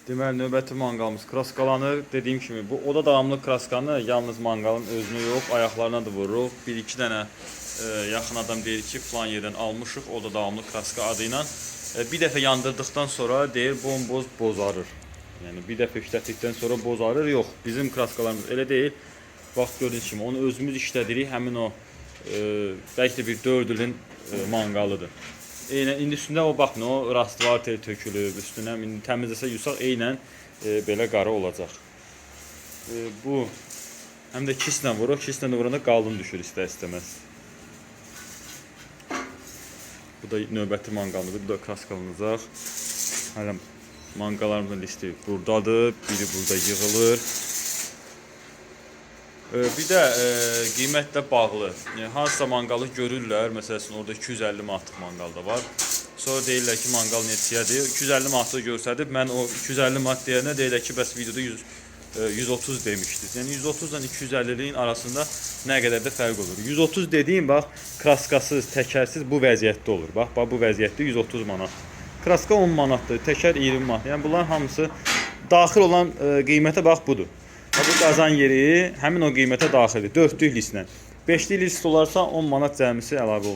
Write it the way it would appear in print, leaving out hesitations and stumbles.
Deməli, növbəti manqalımız kraskalanır. Dediyim kimi, bu oda davamlı kraskanı yalnız manqalın özünü yox, ayaqlarına da vururuq. Bir-iki dənə yaxın adam deyir ki, falan yerdən almışıq oda davamlı kraska adı ilə. Bir dəfə yandırdıqdan sonra deyir, bomboz bozarır. Yəni, bir dəfə işlətdikdən sonra bozarır. Yox, bizim kraskalarımız elə deyil. Bax, gördüyünüz kimi, onu özümüz işlədirik. Həmin o, bəlkə də bir 4 ilin manqalıdır. Eynən, indi üstündə o, baxın, o rastvar tel tökülüb, üstünə təmizləsə yusaq, eynən belə qara olacaq. Bu, həm də kislə vurur, kislə vuranda qalın düşür istər-istəməz. Bu da növbəti manqalımızdır, bu da kraskalanacaq. Hələ manqalarımızın listi buradadır, biri burada yığılır. Bir də qiymətlə bağlı. Hansısa manqalı görürlər, məsələn orada 250 manatlıq manqal da var. Sonra deyirlər ki, manqal neçəyədir? 250 manatlıq görsədib, mən o 250 manat deyəndə deyirlər ki, bəs videoda 130 demişdiniz. Yəni 130 ilə 250-liyin arasında nə qədər də fərq olur. 130 dediyim, bax, kraskasız, təkərsiz bu vəziyyətdə olur. Bax, bu vəziyyətdə 130 manat. Kraska 10 manatdır, təkər 20 manat. Yəni bunların hamısı daxil olan qiymətə bax budur. Bu qazan yeri həmin o qiymətə daxildir. 4'lük listlə. 5'li list olarsa 10 manat cəmisi əlavə olur.